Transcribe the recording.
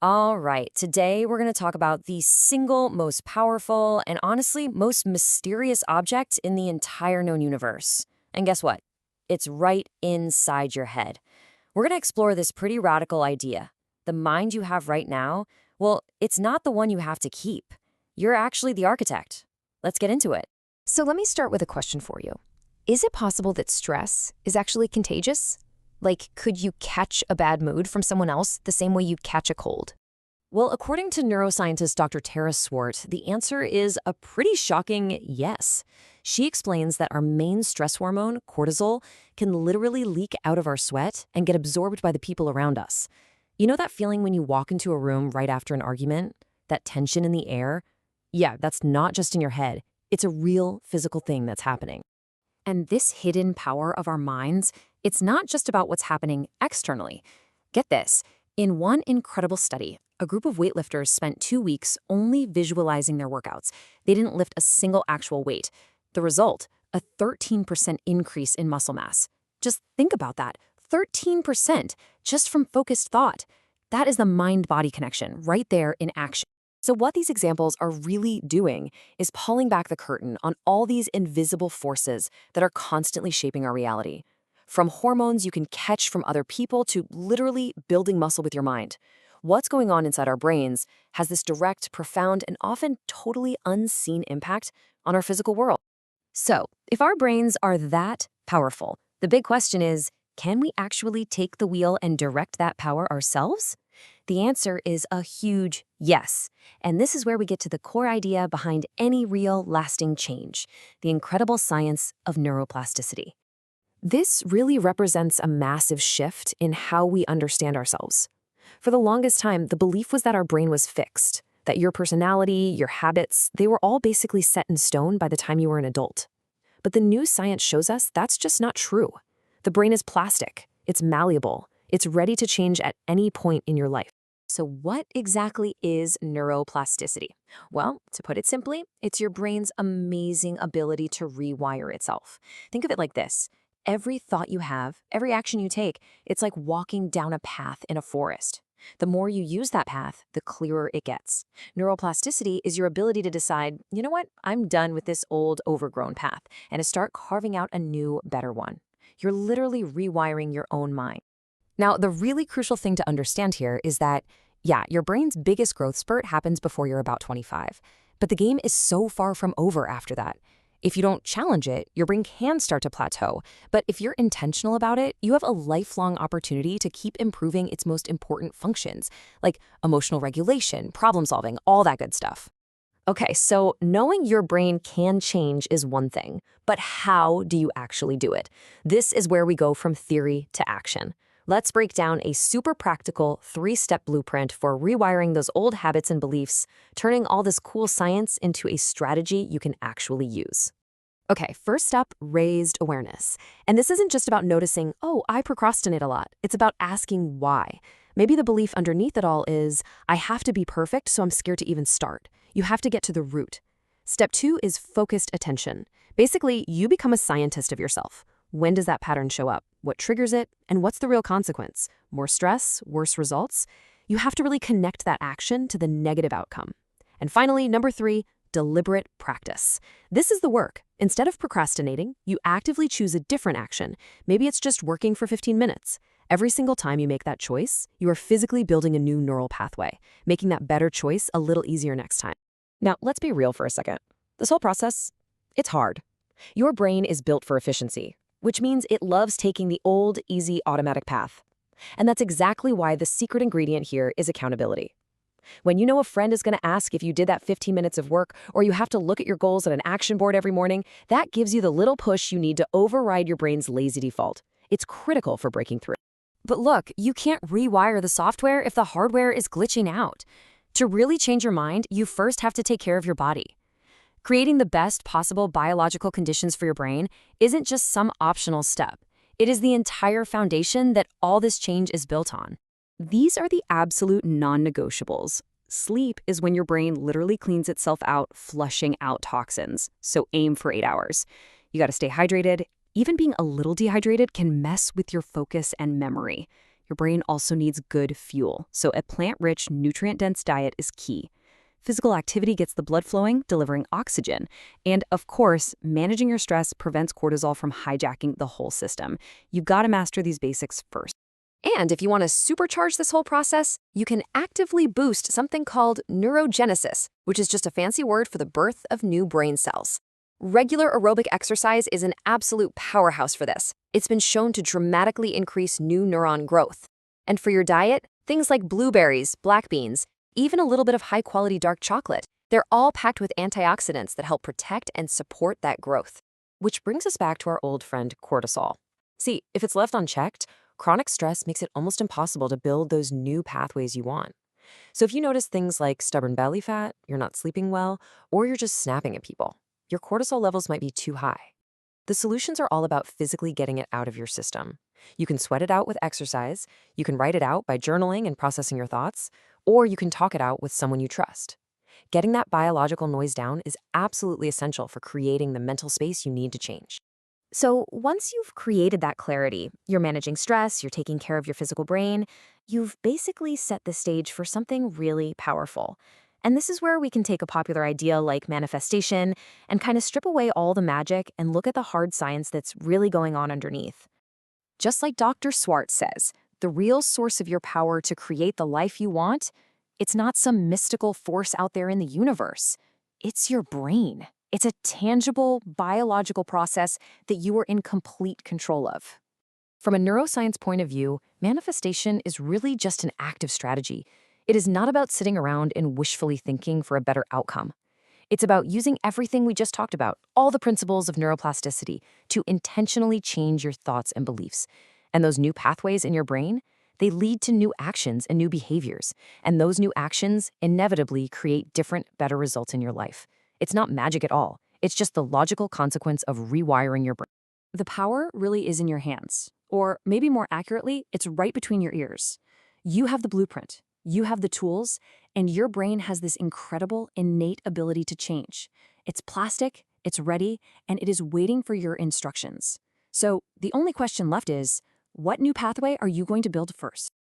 All right, today we're going to talk about the single most powerful and honestly most mysterious object in the entire known universe. And guess what? It's right inside your head. We're going to explore this pretty radical idea. The mind you have right now, well, it's not the one you have to keep. You're actually the architect. Let's get into it. So let me start with a question for you. Is it possible that stress is actually contagious? Like, could you catch a bad mood from someone else the same way you catch a cold? Well, according to neuroscientist Dr. Swart, the answer is a pretty shocking yes. She explains that our main stress hormone, cortisol, can literally leak out of our sweat and get absorbed by the people around us. You know that feeling when you walk into a room right after an argument? That tension in the air? Yeah, that's not just in your head. It's a real physical thing that's happening. And this hidden power of our minds, it's not just about what's happening externally. Get this. In one incredible study, a group of weightlifters spent 2 weeks only visualizing their workouts. They didn't lift a single actual weight. The result, a 13% increase in muscle mass. Just think about that. 13% just from focused thought. That is the mind-body connection right there in action. So what these examples are really doing is pulling back the curtain on all these invisible forces that are constantly shaping our reality. From hormones you can catch from other people to literally building muscle with your mind. What's going on inside our brains has this direct, profound, and often totally unseen impact on our physical world. So, if our brains are that powerful, the big question is, can we actually take the wheel and direct that power ourselves? The answer is a huge yes. And this is where we get to the core idea behind any real, lasting change, the incredible science of neuroplasticity. This really represents a massive shift in how we understand ourselves. For the longest time, the belief was that our brain was fixed, that your personality, your habits, they were all basically set in stone by the time you were an adult. But the new science shows us that's just not true. The brain is plastic, it's malleable, it's ready to change at any point in your life. So what exactly is neuroplasticity? Well, to put it simply, it's your brain's amazing ability to rewire itself. Think of it like this. Every thought you have, every action you take, it's like walking down a path in a forest. The more you use that path, the clearer it gets. Neuroplasticity is your ability to decide, you know what, I'm done with this old, overgrown path, and to start carving out a new, better one. You're literally rewiring your own mind. Now, the really crucial thing to understand here is that, yeah, your brain's biggest growth spurt happens before you're about 25, but the game is so far from over after that. If you don't challenge it, your brain can start to plateau, but if you're intentional about it, you have a lifelong opportunity to keep improving its most important functions, like emotional regulation, problem solving, all that good stuff. Okay, so knowing your brain can change is one thing, but how do you actually do it? This is where we go from theory to action. Let's break down a super practical 3-step blueprint for rewiring those old habits and beliefs, turning all this cool science into a strategy you can actually use. Okay, first up, raised awareness. And this isn't just about noticing, oh, I procrastinate a lot. It's about asking why. Maybe the belief underneath it all is, I have to be perfect, so I'm scared to even start. You have to get to the root. Step 2 is focused attention. Basically, you become a scientist of yourself. When does that pattern show up? What triggers it? And what's the real consequence? More stress? Worse results? You have to really connect that action to the negative outcome. And finally, number 3, deliberate practice. This is the work. Instead of procrastinating, you actively choose a different action. Maybe it's just working for 15 minutes. Every single time you make that choice, you are physically building a new neural pathway, making that better choice a little easier next time. Now, let's be real for a second. This whole process, it's hard. Your brain is built for efficiency, which means it loves taking the old, easy, automatic path. And that's exactly why the secret ingredient here is accountability. When you know a friend is going to ask if you did that 15 minutes of work, or you have to look at your goals on an action board every morning, that gives you the little push you need to override your brain's lazy default. It's critical for breaking through. But look, you can't rewire the software if the hardware is glitching out. To really change your mind, you first have to take care of your body. Creating the best possible biological conditions for your brain isn't just some optional step. It is the entire foundation that all this change is built on. These are the absolute non-negotiables. Sleep is when your brain literally cleans itself out, flushing out toxins. So aim for 8 hours. You got to stay hydrated. Even being a little dehydrated can mess with your focus and memory. your brain also needs good fuel, so a plant-rich, nutrient-dense diet is key. Physical activity gets the blood flowing, delivering oxygen. And, of course, managing your stress prevents cortisol from hijacking the whole system. You've got to master these basics first. And if you want to supercharge this whole process, you can actively boost something called neurogenesis, which is just a fancy word for the birth of new brain cells. Regular aerobic exercise is an absolute powerhouse for this. It's been shown to dramatically increase new neuron growth. And for your diet, things like blueberries, black beans, even a little bit of high-quality dark chocolate, they're all packed with antioxidants that help protect and support that growth. Which brings us back to our old friend cortisol. See, if it's left unchecked, chronic stress makes it almost impossible to build those new pathways you want. So if you notice things like stubborn belly fat, you're not sleeping well, or you're just snapping at people, your cortisol levels might be too high. The solutions are all about physically getting it out of your system. You can sweat it out with exercise, you can write it out by journaling and processing your thoughts, or you can talk it out with someone you trust. Getting that biological noise down is absolutely essential for creating the mental space you need to change. So once you've created that clarity, you're managing stress, you're taking care of your physical brain, you've basically set the stage for something really powerful. And this is where we can take a popular idea like manifestation and kind of strip away all the magic and look at the hard science that's really going on underneath. Just like Dr. Swart says, the real source of your power to create the life you want, it's not some mystical force out there in the universe. It's your brain. It's a tangible, biological process that you are in complete control of. From a neuroscience point of view, manifestation is really just an active strategy. It is not about sitting around and wishfully thinking for a better outcome. It's about using everything we just talked about, all the principles of neuroplasticity, to intentionally change your thoughts and beliefs. And those new pathways in your brain, they lead to new actions and new behaviors. And those new actions inevitably create different, better results in your life. It's not magic at all. It's just the logical consequence of rewiring your brain. The power really is in your hands. Or maybe more accurately, it's right between your ears. You have the blueprint, you have the tools, and your brain has this incredible innate ability to change. It's plastic, it's ready, and it is waiting for your instructions. So the only question left is, what new pathway are you going to build first?